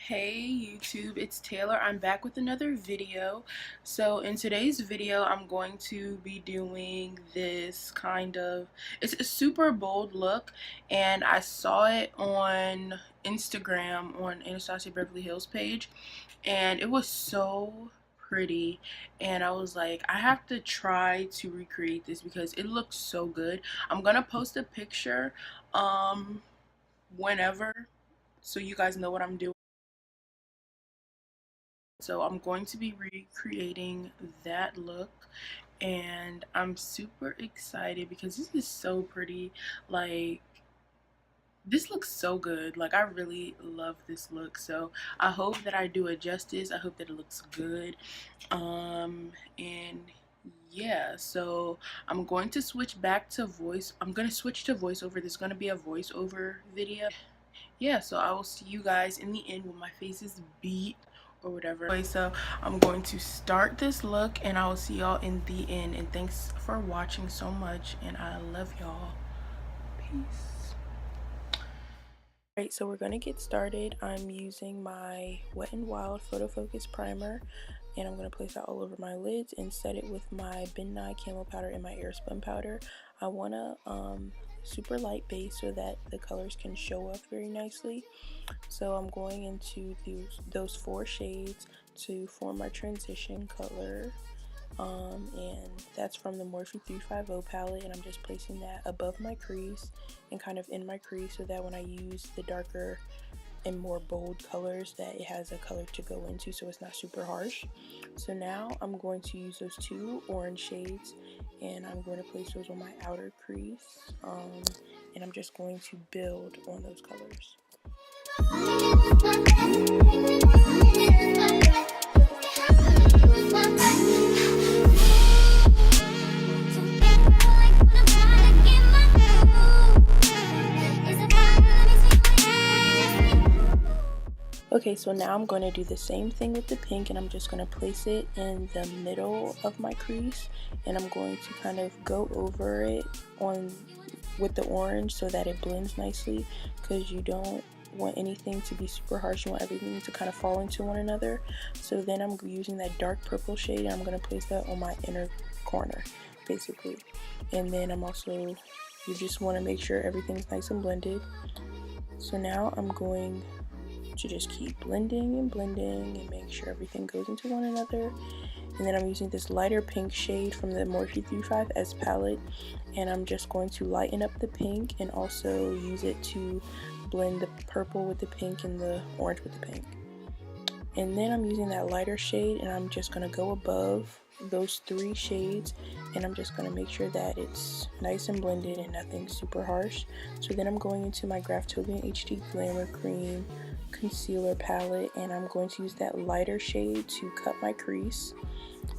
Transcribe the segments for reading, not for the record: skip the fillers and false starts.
Hey YouTube, it's Taylor. I'm back with another video. So in today's video I'm going to be doing this it's a super bold look, and I saw it on Instagram on Anastasia Beverly Hills page, and it was so pretty, and I was like, I have to try to recreate this because it looks so good. I'm gonna post a picture whenever, so you guys know what I'm doing. So I'm going to be recreating that look, and I'm super excited because this is so pretty. Like, this looks so good. Like, I really love this look. So I hope that I do it justice. I hope that it looks good. And yeah, so I'm going to switch back to I'm going to switch to voiceover. This is going to be a voiceover video. Yeah, so I will see you guys in the end when my face is beat or whatever. Anyway, so I'm going to start this look, and I will see y'all in the end. And thanks for watching so much, and I love y'all. Peace. Alright, so we're gonna get started. I'm using my Wet n Wild Photofocus primer, and I'm gonna place that all over my lids and set it with my Nye Camel Powder and my Airspun powder. I wanna super light base so that the colors can show up very nicely. So I'm going into those 4 shades to form my transition color, and that's from the Morphe 350 palette, and I'm just placing that above my crease and kind of in my crease so that when I use the darker and more bold colors that it has a color to go into, so it's not super harsh. So now I'm going to use those 2 orange shades, and I'm going to place those on my outer crease, and I'm just going to build on those colors. Okay, so now I'm going to do the same thing with the pink, and I'm just going to place it in the middle of my crease, and I'm going to kind of go over it with the orange so that it blends nicely, because you don't want anything to be super harsh. You want everything to kind of fall into one another. So then I'm using that dark purple shade, and I'm going to place that on my inner corner basically. And then you just want to make sure everything's nice and blended. So now I'm going to just keep blending and make sure everything goes into one another. And then I'm using this lighter pink shade from the Morphe 35S palette, and I'm just going to lighten up the pink and also use it to blend the purple with the pink and the orange with the pink. And then I'm using that lighter shade, and I'm just going to go above those 3 shades, and I'm just going to make sure that it's nice and blended and nothing super harsh. So then I'm going into my Graftobian HD Glamour Cream concealer palette, and I'm going to use that lighter shade to cut my crease.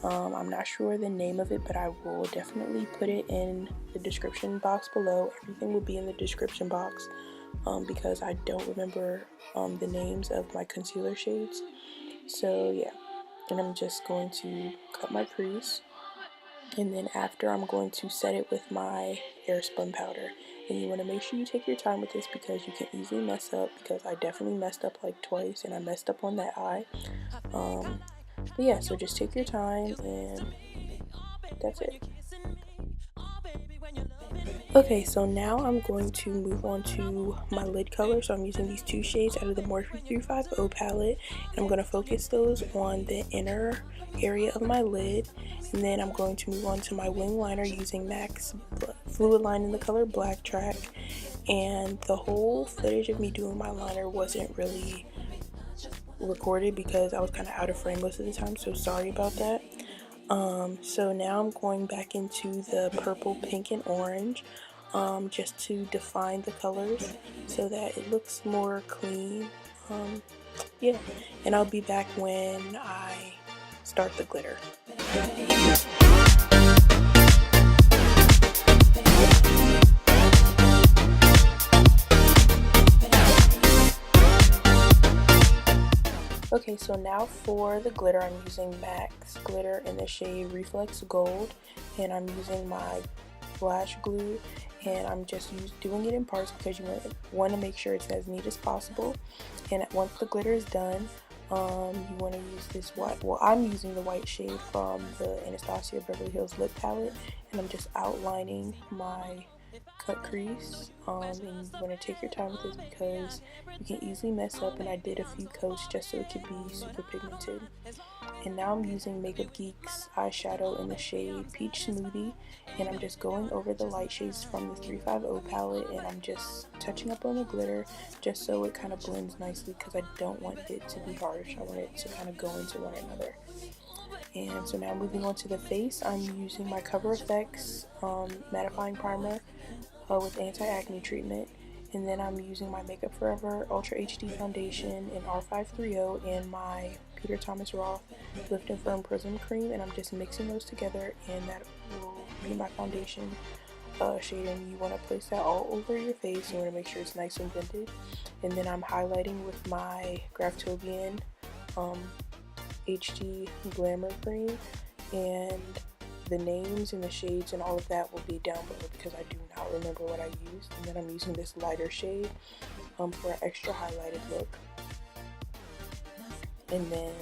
I'm not sure the name of it, but I will definitely put it in the description box below. Everything will be in the description box, because I don't remember the names of my concealer shades. So yeah, and I'm just going to cut my crease, and then after I'm going to set it with my Airspun powder. And you want to make sure you take your time with this because you can easily mess up, because I definitely messed up like twice, and I messed up on that eye. But yeah, so just take your time, and that's it. Okay, so now I'm going to move on to my lid color. So I'm using these 2 shades out of the Morphe 350 palette, and I'm going to focus those on the inner area of my lid. And then I'm going to move on to my wing liner using MAC's Fluidline in the color Blacktrack. And the whole footage of me doing my liner wasn't really recorded because I was kind of out of frame most of the time, so sorry about that. So now I'm going back into the purple, pink, and orange, just to define the colors so that it looks more clean. Yeah, and I'll be back when I start the glitter. Okay, so now for the glitter, I'm using MAC's glitter in the shade Reflex Gold, and I'm using my Lash glue, and I'm just doing it in parts because you want to make sure it's as neat as possible. And once the glitter is done, you want to use this white, well, I'm using the white shade from the Anastasia Beverly Hills lip palette, and I'm just outlining my cut crease. And you want to take your time with this because you can easily mess up, and I did a few coats just so it could be super pigmented. And now I'm using Makeup Geek's eyeshadow in the shade Peach Smoothie, and I'm just going over the light shades from the 350 palette, and I'm just touching up on the glitter just so it kind of blends nicely because I don't want it to be harsh. I want it to kind of go into one another. And so now moving on to the face, I'm using my Cover FX mattifying primer with anti-acne treatment. And then I'm using my Makeup Forever Ultra HD foundation in R530 and my Peter Thomas Roth Lift and Firm Prism cream, and I'm just mixing those together, and that will be my foundation shade. And you want to place that all over your face. You want to make sure it's nice and blended. And then I'm highlighting with my Graftobian HD Glamour cream, and the names and the shades and all of that will be down below because I do not remember what I used. And then I'm using this lighter shade for an extra highlighted look. And then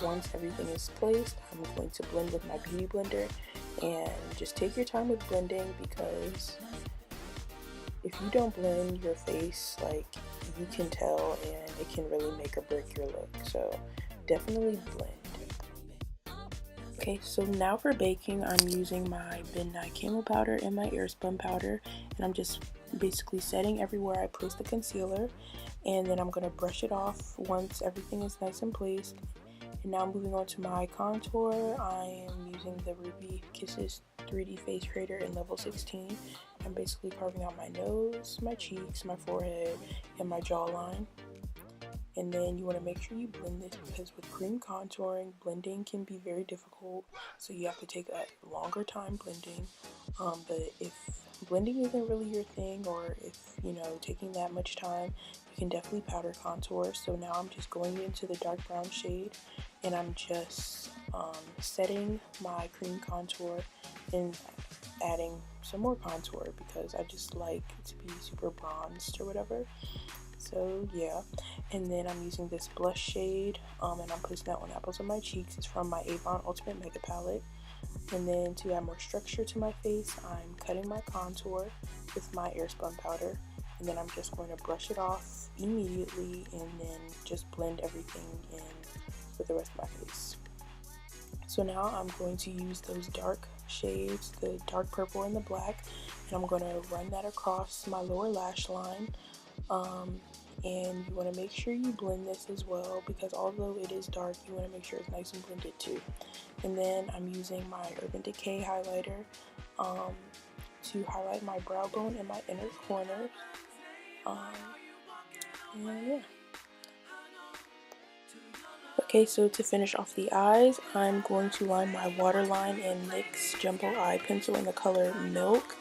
once everything is placed, I'm going to blend with my beauty blender, and just take your time with blending because if you don't blend your face, like, you can tell, and it can really make or break your look. So definitely blend. Okay, so now for baking, I'm using my Nye Camel Powder and my Airspun powder, and I'm just basically setting everywhere I place the concealer, and then I'm going to brush it off once everything is nice and placed. And now moving on to my contour, I am using the Ruby Kisses 3D Face Creator in level 16. I'm basically carving out my nose, my cheeks, my forehead, and my jawline. And then you want to make sure you blend this because with cream contouring, blending can be very difficult, so you have to take a longer time blending. But if blending isn't really your thing, or if, you know, taking that much time, you can definitely powder contour. So now I'm just going into the dark brown shade, and I'm just setting my cream contour and adding some more contour because I just like to be super bronzed or whatever. So yeah, and then I'm using this blush shade, and I'm placing that on the apples of my cheeks. It's from my Avon Ultimate Mega Palette. And then to add more structure to my face, I'm cutting my contour with my Airspun powder, and then I'm just going to brush it off immediately, and then just blend everything in with the rest of my face. So now I'm going to use those dark shades, the dark purple and the black, and I'm going to run that across my lower lash line. And you want to make sure you blend this as well because although it is dark, you want to make sure it's nice and blended too. And then I'm using my Urban Decay highlighter to highlight my brow bone and my inner corner. And yeah. Okay, so to finish off the eyes, I'm going to line my waterline in NYX's Jumbo Eye Pencil in the color Milk.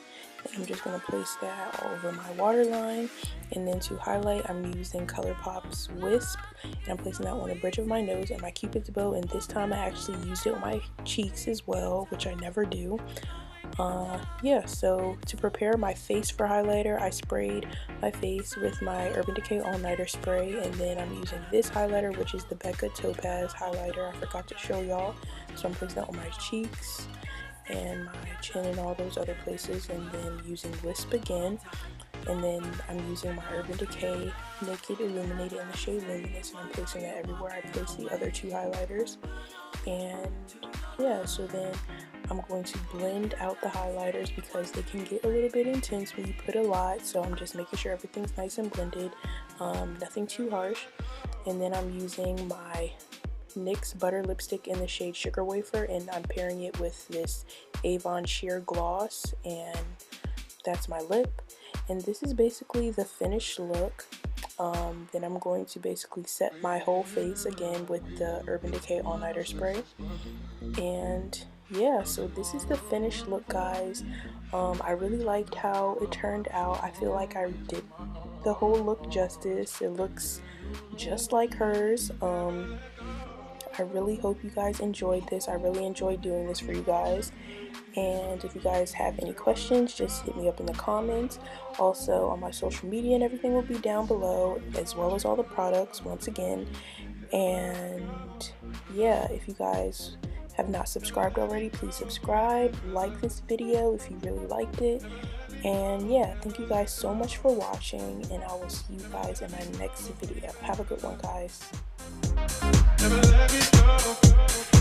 And I'm just going to place that all over my waterline. And then to highlight, I'm using Colourpop's Wisp, and I'm placing that on the bridge of my nose and my Cupid's bow. And this time I actually used it on my cheeks as well, which I never do. Yeah, so to prepare my face for highlighter, I sprayed my face with my Urban Decay All Nighter spray, and then I'm using this highlighter, which is the Becca Topaz highlighter. I forgot to show y'all, so I'm placing that on my cheeks and my chin and all those other places, and then using Wisp again. And then I'm using my Urban Decay Naked Illuminated in the shade Luminous, and I'm placing that everywhere I place the other two highlighters. And yeah, so then I'm going to blend out the highlighters because they can get a little bit intense when you put a lot. So I'm just making sure everything's nice and blended, nothing too harsh. And then I'm using my NYX's Butter Lipstick in the shade Sugar Wafer, and I'm pairing it with this Avon Sheer Gloss, and that's my lip. And this is basically the finished look. Then I'm going to basically set my whole face again with the Urban Decay All Nighter spray. And yeah, so this is the finished look, guys. I really liked how it turned out. I feel like I did the whole look justice. It looks just like hers. I really hope you guys enjoyed this. I really enjoyed doing this for you guys. And if you guys have any questions, just hit me up in the comments. Also, on my social media and everything will be down below, as well as all the products once again. And yeah, if you guys have not subscribed already, please subscribe, like this video if you really liked it. And yeah, thank you guys so much for watching, and I will see you guys in my next video. Have a good one, guys. Never let me go.